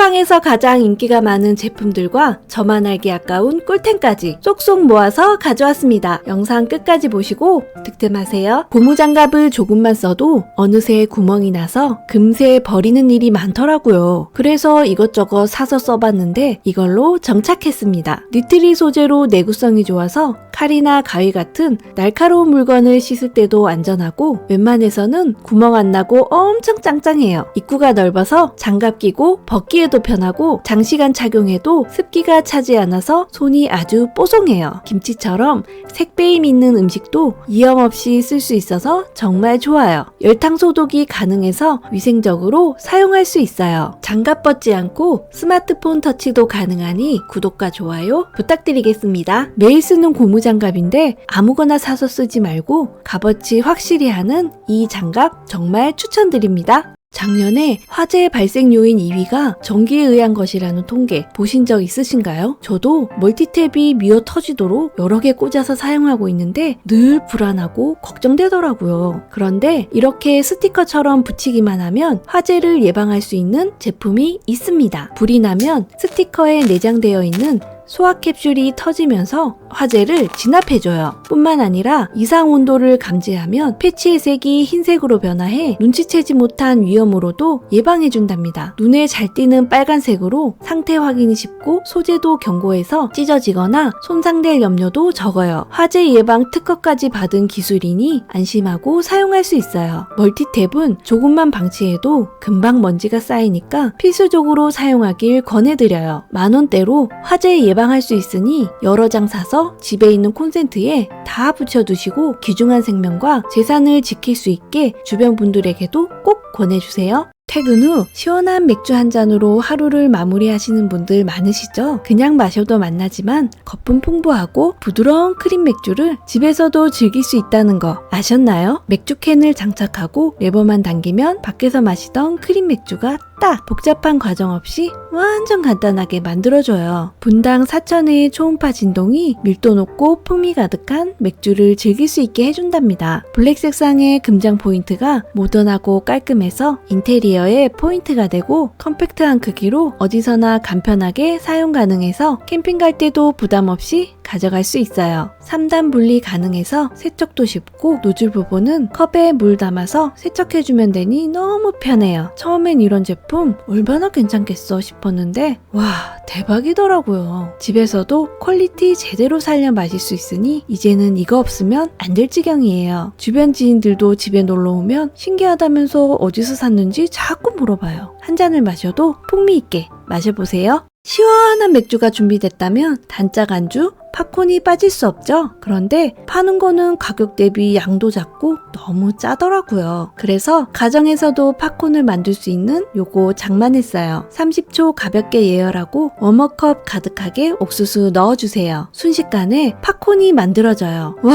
쿠팡에서 가장 인기가 많은 제품들과 저만 알기 아까운 꿀템까지 쏙쏙 모아서 가져왔습니다. 영상 끝까지 보시고 득템하세요. 고무장갑을 조금만 써도 어느새 구멍이 나서 금세 버리는 일이 많더라고요. 그래서 이것저것 사서 써봤는데 이걸로 정착했습니다. 니트리 소재로 내구성이 좋아서 칼이나 가위 같은 날카로운 물건을 씻을 때도 안전하고 웬만해서는 구멍 안 나고 엄청 짱짱해요. 입구가 넓어서 장갑 끼고 벗기에도 편하고 장시간 착용해도 습기가 차지 않아서 손이 아주 뽀송해요. 김치처럼 색배임 있는 음식도 이염 없이 쓸 수 있어서 정말 좋아요. 열탕 소독이 가능해서 위생적으로 사용할 수 있어요. 장갑 벗지 않고 스마트폰 터치도 가능하니 구독과 좋아요 부탁드리겠습니다. 매일 쓰는 고무장갑인데 아무거나 사서 쓰지 말고 값어치 확실히 하는 이 장갑 정말 추천드립니다. 작년에 화재 발생 요인 2위가 전기에 의한 것이라는 통계 보신 적 있으신가요? 저도 멀티탭이 미어 터지도록 여러 개 꽂아서 사용하고 있는데 늘 불안하고 걱정되더라고요. 그런데 이렇게 스티커처럼 붙이기만 하면 화재를 예방할 수 있는 제품이 있습니다. 불이 나면 스티커에 내장되어 있는 소화 캡슐이 터지면서 화재를 진압해줘요. 뿐만 아니라 이상 온도를 감지하면 패치의 색이 흰색으로 변화해 눈치채지 못한 위험으로도 예방해준답니다. 눈에 잘 띄는 빨간색으로 상태 확인이 쉽고 소재도 견고해서 찢어지거나 손상될 염려도 적어요. 화재 예방 특허까지 받은 기술이니 안심하고 사용할 수 있어요. 멀티탭은 조금만 방치해도 금방 먼지가 쌓이니까 필수적으로 사용하길 권해드려요. 만원대로 화재 예방할 수 있으니 여러 장 사서 집에 있는 콘센트에 다 붙여두시고 귀중한 생명과 재산을 지킬 수 있게 주변 분들에게도 꼭 권해주세요. 퇴근 후 시원한 맥주 한 잔으로 하루를 마무리하시는 분들 많으시죠? 그냥 마셔도 맛나지만 거품 풍부하고 부드러운 크림 맥주를 집에서도 즐길 수 있다는 거 아셨나요? 맥주캔을 장착하고 레버만 당기면 밖에서 마시던 크림 맥주가 딱 복잡한 과정 없이 완전 간단하게 만들어줘요. 분당 4,000회의 초음파 진동이 밀도 높고 풍미 가득한 맥주를 즐길 수 있게 해준답니다. 블랙 색상의 금장 포인트가 모던하고 깔끔해서 인테리어에 포인트가 되고 컴팩트한 크기로 어디서나 간편하게 사용 가능해서 캠핑 갈 때도 부담 없이 가져갈 수 있어요. 3단 분리 가능해서 세척도 쉽고 노즐 부분은 컵에 물 담아서 세척해주면 되니 너무 편해요. 처음엔 이런 제품 얼마나 괜찮겠어 싶었는데 와 대박이더라고요. 집에서도 퀄리티 제대로 살려 마실 수 있으니 이제는 이거 없으면 안 될 지경이에요. 주변 지인들도 집에 놀러 오면 신기하다면서 어디서 샀는지 자꾸 물어봐요. 한 잔을 마셔도 풍미 있게 마셔보세요. 시원한 맥주가 준비됐다면 단짝 안주 팝콘이 빠질 수 없죠? 그런데 파는 거는 가격 대비 양도 작고 너무 짜더라고요. 그래서 가정에서도 팝콘을 만들 수 있는 요거 장만했어요. 30초 가볍게 예열하고 워머컵 가득하게 옥수수 넣어주세요. 순식간에 팝콘이 만들어져요. 와,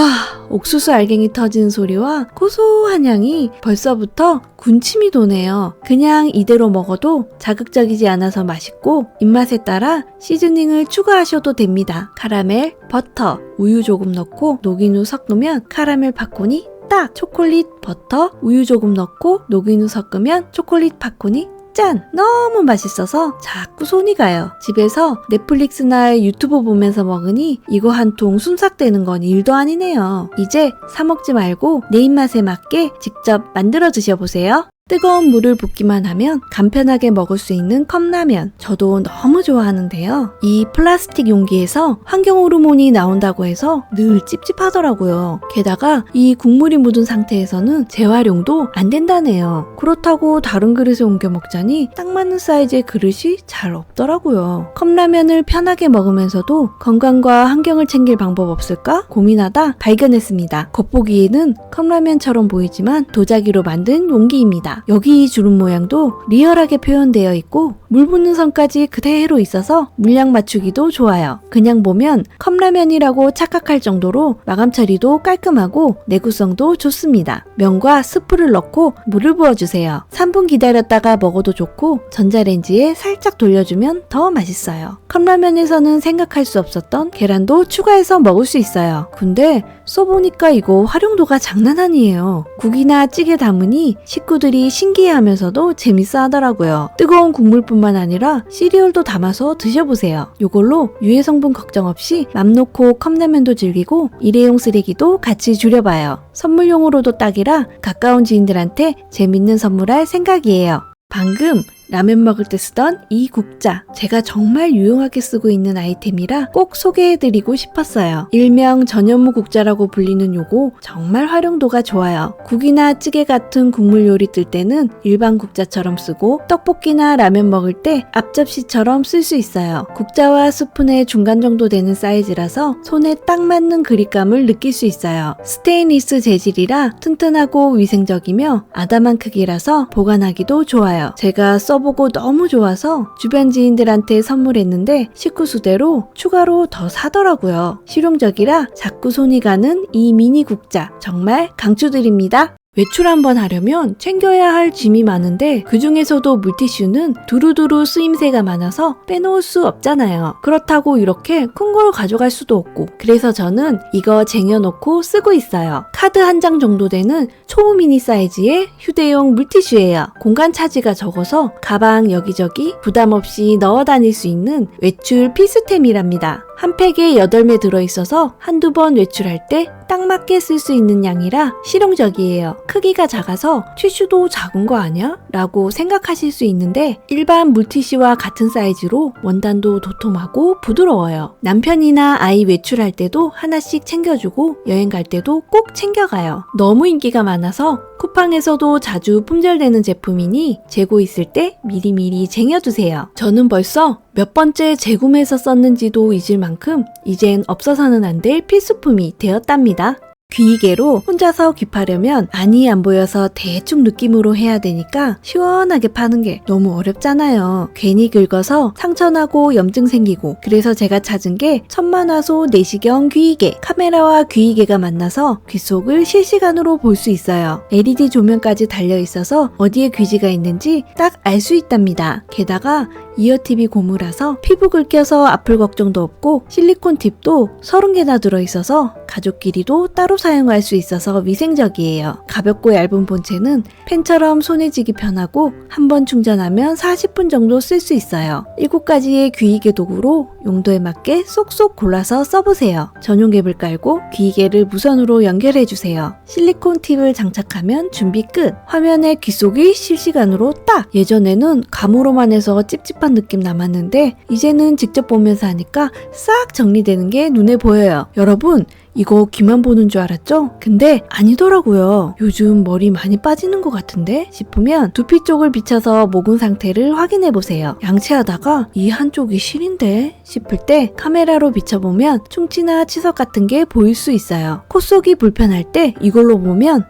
옥수수 알갱이 터지는 소리와 고소한 향이 벌써부터 군침이 도네요. 그냥 이대로 먹어도 자극적이지 않아서 맛있고 입맛에 따라 시즈닝을 추가하셔도 됩니다. 카라멜, 버터, 우유 조금 넣고 녹인 후 섞으면 카라멜 팝콘이 딱! 초콜릿, 버터, 우유 조금 넣고 녹인 후 섞으면 초콜릿 팝콘이 짠! 너무 맛있어서 자꾸 손이 가요. 집에서 넷플릭스나 유튜브 보면서 먹으니 이거 한 통 순삭되는 건 일도 아니네요. 이제 사 먹지 말고 내 입맛에 맞게 직접 만들어 드셔보세요. 뜨거운 물을 붓기만 하면 간편하게 먹을 수 있는 컵라면 저도 너무 좋아하는데요. 이 플라스틱 용기에서 환경 호르몬이 나온다고 해서 늘 찝찝하더라고요. 게다가 이 국물이 묻은 상태에서는 재활용도 안 된다네요. 그렇다고 다른 그릇에 옮겨 먹자니 딱 맞는 사이즈의 그릇이 잘 없더라고요. 컵라면을 편하게 먹으면서도 건강과 환경을 챙길 방법 없을까 고민하다 발견했습니다. 겉보기에는 컵라면처럼 보이지만 도자기로 만든 용기입니다. 여기 주름 모양도 리얼하게 표현되어 있고 물 붓는 선까지 그대로 있어서 물량 맞추기도 좋아요. 그냥 보면 컵라면이라고 착각할 정도로 마감 처리도 깔끔하고 내구성도 좋습니다. 면과 스프를 넣고 물을 부어주세요. 3분 기다렸다가 먹어도 좋고 전자레인지에 살짝 돌려주면 더 맛있어요. 컵라면에서는 생각할 수 없었던 계란도 추가해서 먹을 수 있어요. 근데 써보니까 이거 활용도가 장난 아니에요. 국이나 찌개 담으니 식구들이 친구들이 신기해하면서도 재밌어 하더라고요. 뜨거운 국물뿐만 아니라 시리얼도 담아서 드셔보세요. 이걸로 유해 성분 걱정 없이 맘 놓고 컵라면도 즐기고 일회용 쓰레기도 같이 줄여봐요. 선물용으로도 딱이라 가까운 지인들한테 재밌는 선물할 생각이에요. 방금 라면 먹을 때 쓰던 이 국자, 제가 정말 유용하게 쓰고 있는 아이템이라 꼭 소개해드리고 싶었어요. 일명 전현무 국자라고 불리는 요거 정말 활용도가 좋아요. 국이나 찌개 같은 국물 요리 뜰 때는 일반 국자처럼 쓰고 떡볶이나 라면 먹을 때 앞접시처럼 쓸 수 있어요. 국자와 스푼의 중간 정도 되는 사이즈라서 손에 딱 맞는 그립감을 느낄 수 있어요. 스테인리스 재질이라 튼튼하고 위생적이며 아담한 크기라서 보관하기도 좋아요. 제가 써보고 너무 좋아서 주변 지인들한테 선물했는데 식구 수대로 추가로 더 사더라고요. 실용적이라 자꾸 손이 가는 이 미니 국자 정말 강추드립니다. 외출 한번 하려면 챙겨야 할 짐이 많은데 그 중에서도 물티슈는 두루두루 쓰임새가 많아서 빼놓을 수 없잖아요. 그렇다고 이렇게 큰 걸 가져갈 수도 없고 그래서 저는 이거 쟁여놓고 쓰고 있어요. 카드 한 장 정도 되는 초미니 사이즈의 휴대용 물티슈예요. 공간 차지가 적어서 가방 여기저기 부담 없이 넣어 다닐 수 있는 외출 필수템이랍니다. 한 팩에 8매 들어있어서 한두 번 외출할 때 딱 맞게 쓸 수 있는 양이라 실용적이에요. 크기가 작아서 티슈도 작은 거 아니야? 라고 생각하실 수 있는데 일반 물티슈와 같은 사이즈로 원단도 도톰하고 부드러워요. 남편이나 아이 외출할 때도 하나씩 챙겨주고 여행 갈 때도 꼭 챙겨가요. 너무 인기가 많아서 쿠팡에서도 자주 품절되는 제품이니 재고 있을 때 미리미리 쟁여두세요. 저는 벌써 몇 번째 재구매해서 썼는지도 잊을 만큼 이젠 없어서는 안 될 필수품이 되었답니다. 귀이개로 혼자서 귀파려면 안이 안 보여서 대충 느낌으로 해야 되니까 시원하게 파는 게 너무 어렵잖아요. 괜히 긁어서 상처나고 염증 생기고 그래서 제가 찾은 게 천만화소 내시경 귀이개. 카메라와 귀이개가 만나서 귀 속을 실시간으로 볼 수 있어요. LED 조명까지 달려있어서 어디에 귀지가 있는지 딱 알 수 있답니다. 게다가 이어팁이 고무라서 피부 긁혀서 아플 걱정도 없고 실리콘 팁도 30개나 들어있어서 가족끼리도 따로 사용할 수 있어서 위생적이에요. 가볍고 얇은 본체는 펜처럼 손에 쥐기 편하고 한 번 충전하면 40분 정도 쓸 수 있어요. 7가지의 귀이개 도구로 용도에 맞게 쏙쏙 골라서 써보세요. 전용 갭을 깔고 귀이개를 무선으로 연결해주세요. 실리콘 팁을 장착하면 준비 끝! 화면에 귀 속이 실시간으로 딱! 예전에는 감으로만 해서 찝찝한 느낌 남았는데 이제는 직접 보면서 하니까 싹 정리되는 게 눈에 보여요. 여러분 이거 귀만 보는 줄 알았죠? 근데 아니더라고요. 요즘 머리 많이 빠지는 것 같은데 싶으면 두피 쪽을 비춰서 모근 상태를 확인해보세요. 양치하다가 이 한쪽이 실인데 싶을 때 카메라로 비춰보면 충치나 치석 같은 게 보일 수 있어요. 코 속이 불편할 때 이걸로 보면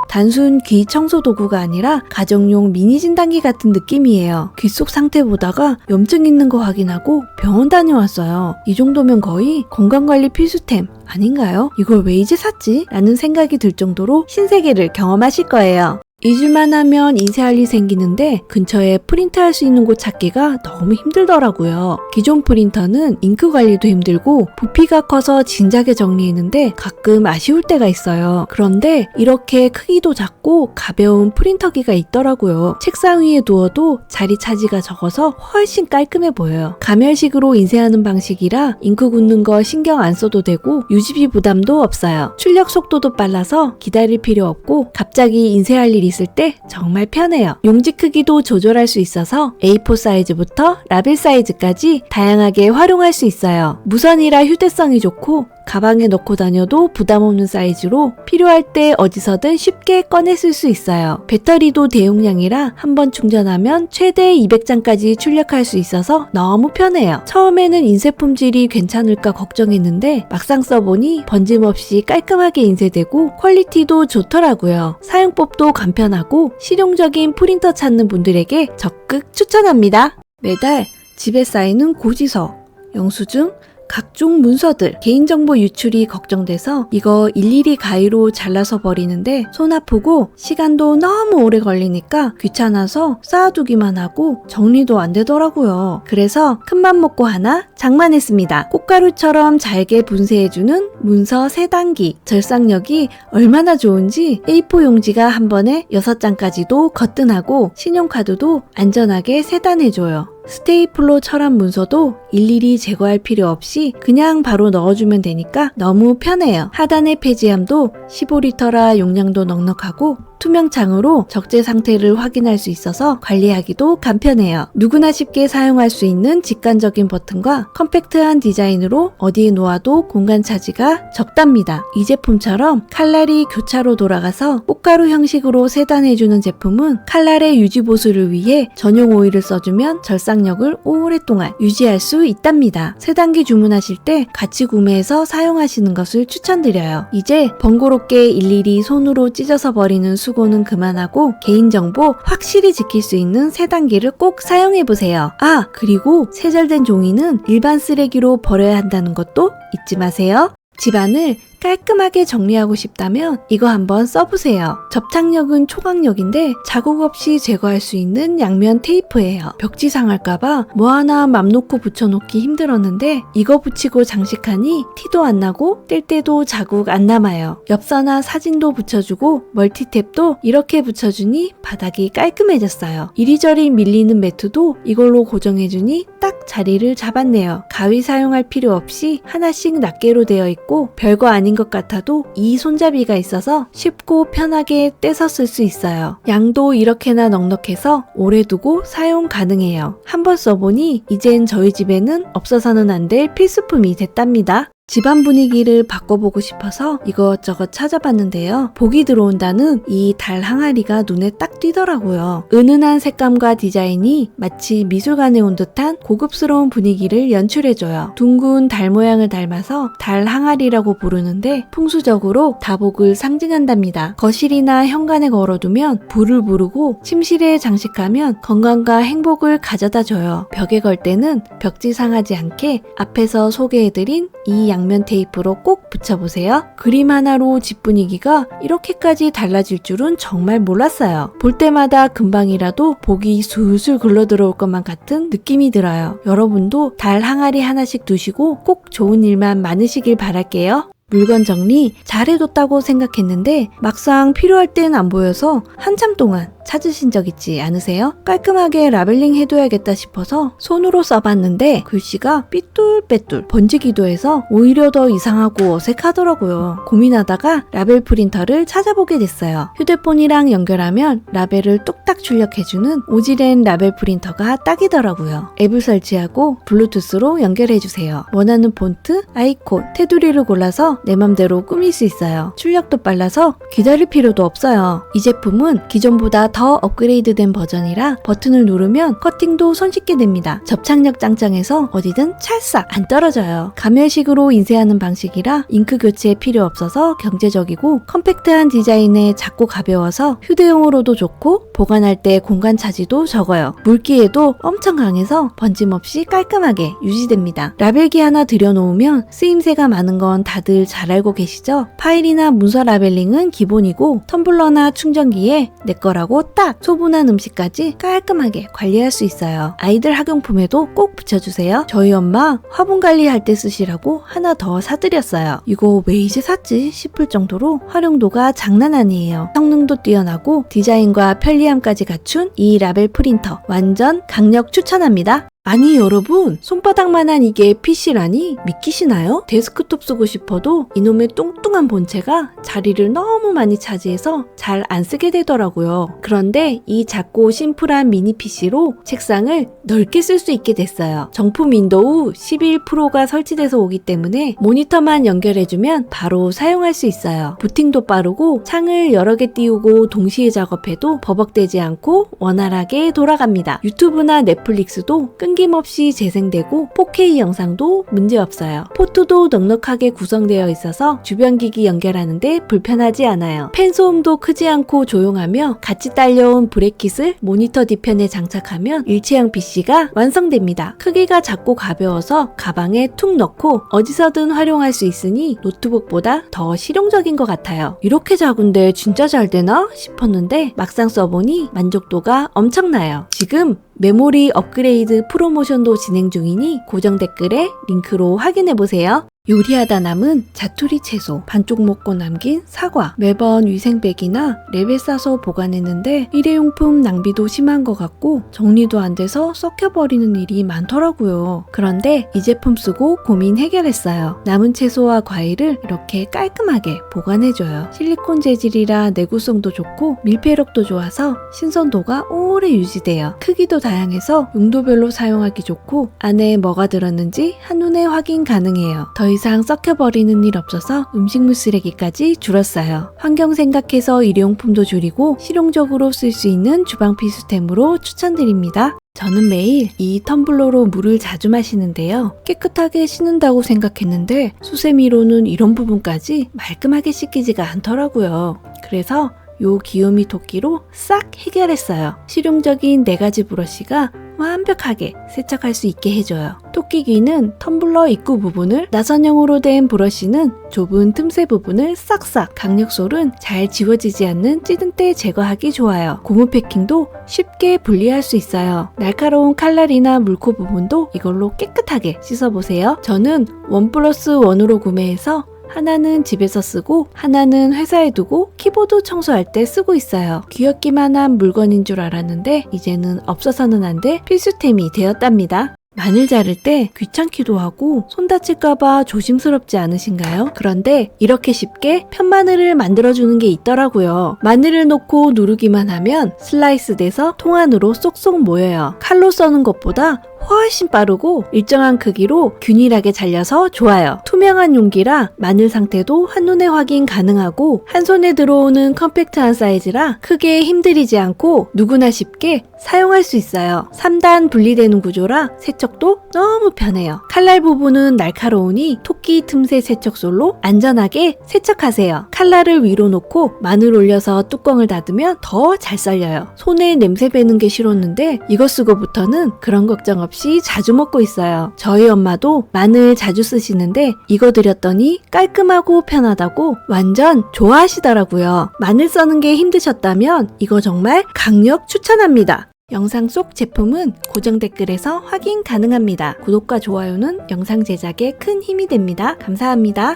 단순 귀 청소 도구가 아니라 가정용 미니 진단기 같은 느낌이에요. 귀 속 상태 보다가 염증 있는 거 확인하고 병원 다녀왔어요. 이 정도면 거의 건강관리 필수템 아닌가요? 이걸 왜 이제 샀지? 라는 생각이 들 정도로 신세계를 경험하실 거예요. 잊을만 하면 인쇄할 일 생기는데 근처에 프린트할 수 있는 곳 찾기가 너무 힘들더라고요. 기존 프린터는 잉크 관리도 힘들고 부피가 커서 진작에 정리했는데 가끔 아쉬울 때가 있어요. 그런데 이렇게 크기도 작고 가벼운 프린터기가 있더라고요. 책상 위에 두어도 자리 차지가 적어서 훨씬 깔끔해 보여요. 가멸식으로 인쇄하는 방식이라 잉크 굳는 거 신경 안 써도 되고 유지비 부담도 없어요. 출력 속도도 빨라서 기다릴 필요 없고 갑자기 인쇄할 일이 있을 때 정말 편해요. 용지 크기도 조절할 수 있어서 A4 사이즈부터 라벨 사이즈까지 다양하게 활용할 수 있어요. 무선이라 휴대성이 좋고 가방에 넣고 다녀도 부담 없는 사이즈로 필요할 때 어디서든 쉽게 꺼내 쓸 수 있어요. 배터리도 대용량이라 한번 충전하면 최대 200장까지 출력할 수 있어서 너무 편해요. 처음에는 인쇄 품질이 괜찮을까 걱정했는데 막상 써보니 번짐없이 깔끔하게 인쇄되고 퀄리티도 좋더라고요. 사용법도 간편하고 실용적인 프린터 찾는 분들에게 적극 추천합니다. 매달 집에 쌓이는 고지서, 영수증, 각종 문서들, 개인정보 유출이 걱정돼서 이거 일일이 가위로 잘라서 버리는데 손 아프고 시간도 너무 오래 걸리니까 귀찮아서 쌓아두기만 하고 정리도 안 되더라고요. 그래서 큰맘 먹고 하나 장만했습니다. 꽃가루처럼 잘게 분쇄해주는 문서 세단기. 절삭력이 얼마나 좋은지 A4 용지가 한 번에 6장까지도 거뜬하고 신용카드도 안전하게 세단해줘요. 스테이플러처럼 문서도 일일이 제거할 필요 없이 그냥 바로 넣어주면 되니까 너무 편해요. 하단의 폐지함도 15리터라 용량도 넉넉하고 투명창으로 적재 상태를 확인할 수 있어서 관리하기도 간편해요. 누구나 쉽게 사용할 수 있는 직관적인 버튼과 컴팩트한 디자인으로 어디에 놓아도 공간 차지가 적답니다. 이 제품처럼 칼날이 교차로 돌아가서 꽃가루 형식으로 세단해주는 제품은 칼날의 유지 보수를 위해 전용 오일을 써주면 절삭력을 오랫동안 유지할 수 있답니다. 세단기 주문하실 때 같이 구매해서 사용하시는 것을 추천드려요. 이제 번거롭게 일일이 손으로 찢어서 버리는 수고는 그만하고 개인정보 확실히 지킬 수 있는 세단기를 꼭 사용해보세요. 아, 그리고 세절된 종이는 일반 쓰레기로 버려야 한다는 것도 잊지 마세요. 집안을 깔끔하게 정리하고 싶다면 이거 한번 써보세요. 접착력은 초강력인데 자국 없이 제거할 수 있는 양면 테이프예요. 벽지 상할까봐 뭐 하나 맘 놓고 붙여놓기 힘들었는데 이거 붙이고 장식하니 티도 안 나고 뗄 때도 자국 안 남아요. 엽서나 사진도 붙여주고 멀티탭도 이렇게 붙여주니 바닥이 깔끔해졌어요. 이리저리 밀리는 매트도 이걸로 고정해주니 딱 자리를 잡았네요. 가위 사용할 필요 없이 하나씩 낱개로 되어 있고 별거 아닌 것 같아도 이 손잡이가 있어서 쉽고 편하게 떼서 쓸 수 있어요. 양도 이렇게나 넉넉해서 오래 두고 사용 가능해요. 한번 써보니 이젠 저희 집에는 없어서는 안 될 필수품이 됐답니다. 집안 분위기를 바꿔보고 싶어서 이것저것 찾아봤는데요. 복이 들어온다는 이 달 항아리가 눈에 딱 띄더라고요. 은은한 색감과 디자인이 마치 미술관에 온 듯한 고급스러운 분위기를 연출해줘요. 둥근 달 모양을 닮아서 달 항아리라고 부르는데 풍수적으로 다복을 상징한답니다. 거실이나 현관에 걸어두면 불을 부르고 침실에 장식하면 건강과 행복을 가져다줘요. 벽에 걸 때는 벽지 상하지 않게 앞에서 소개해드린 이 양면 테이프로 꼭 붙여보세요. 그림 하나로 집 분위기가 이렇게까지 달라질 줄은 정말 몰랐어요. 볼 때마다 금방이라도 복이 술술 굴러들어올 것만 같은 느낌이 들어요. 여러분도 달 항아리 하나씩 두시고 꼭 좋은 일만 많으시길 바랄게요. 물건 정리 잘해뒀다고 생각했는데 막상 필요할 땐 안 보여서 한참 동안 찾으신 적 있지 않으세요? 깔끔하게 라벨링 해둬야겠다 싶어서 손으로 써봤는데 글씨가 삐뚤빼뚤 번지기도 해서 오히려 더 이상하고 어색하더라고요. 고민하다가 라벨 프린터를 찾아보게 됐어요. 휴대폰이랑 연결하면 라벨을 뚝딱 출력해주는 오지랜 라벨 프린터가 딱이더라고요. 앱을 설치하고 블루투스로 연결해주세요. 원하는 폰트, 아이콘, 테두리를 골라서 내 맘대로 꾸밀 수 있어요. 출력도 빨라서 기다릴 필요도 없어요. 이 제품은 기존보다 더 업그레이드된 버전이라 버튼을 누르면 커팅도 손쉽게 됩니다. 접착력 짱짱해서 어디든 찰싹 안 떨어져요. 가멸식으로 인쇄하는 방식이라 잉크 교체 필요 없어서 경제적이고 컴팩트한 디자인에 작고 가벼워서 휴대용으로도 좋고 보관할 때 공간 차지도 적어요. 물기에도 엄청 강해서 번짐없이 깔끔하게 유지됩니다. 라벨기 하나 들여놓으면 쓰임새가 많은 건 다들 잘 알고 계시죠? 파일이나 문서 라벨링은 기본이고 텀블러나 충전기에 내 거라고 딱 소분한 음식까지 깔끔하게 관리할 수 있어요. 아이들 학용품에도 꼭 붙여주세요. 저희 엄마 화분 관리할 때 쓰시라고 하나 더 사드렸어요. 이거 왜 이제 샀지 싶을 정도로 활용도가 장난 아니에요. 성능도 뛰어나고 디자인과 편리함까지 갖춘 이 라벨 프린터 완전 강력 추천합니다. 아니 여러분, 손바닥만한 이게 PC라니 믿기시나요? 데스크톱 쓰고 싶어도 이놈의 뚱뚱한 본체가 자리를 너무 많이 차지해서 잘 안 쓰게 되더라고요. 그런데 이 작고 심플한 미니 PC로 책상을 넓게 쓸 수 있게 됐어요. 정품 윈도우 11 프로가 설치돼서 오기 때문에 모니터만 연결해주면 바로 사용할 수 있어요. 부팅도 빠르고 창을 여러 개 띄우고 동시에 작업해도 버벅대지 않고 원활하게 돌아갑니다. 유튜브나 넷플릭스도 끈 끊김없이 재생되고 4K 영상도 문제없어요. 포트도 넉넉하게 구성되어 있어서 주변 기기 연결하는데 불편하지 않아요. 팬 소음도 크지 않고 조용하며 같이 딸려온 브래킷을 모니터 뒤편에 장착하면 일체형 PC가 완성됩니다. 크기가 작고 가벼워서 가방에 툭 넣고 어디서든 활용할 수 있으니 노트북보다 더 실용적인 것 같아요. 이렇게 작은데 진짜 잘 되나 싶었는데 막상 써보니 만족도가 엄청나요. 지금 메모리 업그레이드 프로모션도 진행 중이니 고정 댓글에 링크로 확인해보세요. 요리하다 남은 자투리 채소, 반쪽 먹고 남긴 사과, 매번 위생백이나 랩에 싸서 보관했는데 일회용품 낭비도 심한 것 같고 정리도 안 돼서 썩혀버리는 일이 많더라고요. 그런데 이 제품 쓰고 고민 해결했어요. 남은 채소와 과일을 이렇게 깔끔하게 보관해줘요. 실리콘 재질이라 내구성도 좋고 밀폐력도 좋아서 신선도가 오래 유지돼요. 크기도 다양해서 용도별로 사용하기 좋고 안에 뭐가 들었는지 한눈에 확인 가능해요. 더 이상 썩혀버리는 일 없어서 음식물 쓰레기까지 줄었어요. 환경 생각해서 일회용품도 줄이고 실용적으로 쓸 수 있는 주방 필수템으로 추천드립니다. 저는 매일 이 텀블러로 물을 자주 마시는데요. 깨끗하게 씻는다고 생각했는데 수세미로는 이런 부분까지 말끔하게 씻기지가 않더라고요. 그래서 요 귀요미 토끼로 싹 해결했어요. 실용적인 4가지 브러쉬가 완벽하게 세척할 수 있게 해줘요. 토끼귀는 텀블러 입구 부분을 나선형으로 된 브러쉬는 좁은 틈새 부분을 싹싹, 강력솔은 잘 지워지지 않는 찌든때 제거하기 좋아요. 고무 패킹도 쉽게 분리할 수 있어요. 날카로운 칼날이나 물코 부분도 이걸로 깨끗하게 씻어보세요. 저는 1+1으로 구매해서 하나는 집에서 쓰고 하나는 회사에 두고 키보드 청소할 때 쓰고 있어요. 귀엽기만 한 물건인 줄 알았는데 이제는 없어서는 안 돼 필수템이 되었답니다. 마늘 자를 때 귀찮기도 하고 손 다칠까봐 조심스럽지 않으신가요? 그런데 이렇게 쉽게 편마늘을 만들어주는 게 있더라고요. 마늘을 넣고 누르기만 하면 슬라이스 돼서 통 안으로 쏙쏙 모여요. 칼로 써는 것보다 훨씬 빠르고 일정한 크기로 균일하게 잘려서 좋아요. 투명한 용기라 마늘 상태도 한눈에 확인 가능하고 한 손에 들어오는 컴팩트한 사이즈라 크게 힘들이지 않고 누구나 쉽게 사용할 수 있어요. 3단 분리되는 구조라 세척도 너무 편해요. 칼날 부분은 날카로우니 토끼 틈새 세척솔로 안전하게 세척하세요. 칼날을 위로 놓고 마늘 올려서 뚜껑을 닫으면 더 잘 썰려요. 손에 냄새 배는 게 싫었는데 이거 쓰고부터는 그런 걱정 없이 자주 먹고 있어요. 저희 엄마도 마늘 자주 쓰시는데 이거 드렸더니 깔끔하고 편하다고 완전 좋아하시더라고요. 마늘 써는 게 힘드셨다면 이거 정말 강력 추천합니다. 영상 속 제품은 고정 댓글에서 확인 가능합니다. 구독과 좋아요는 영상 제작에 큰 힘이 됩니다. 감사합니다.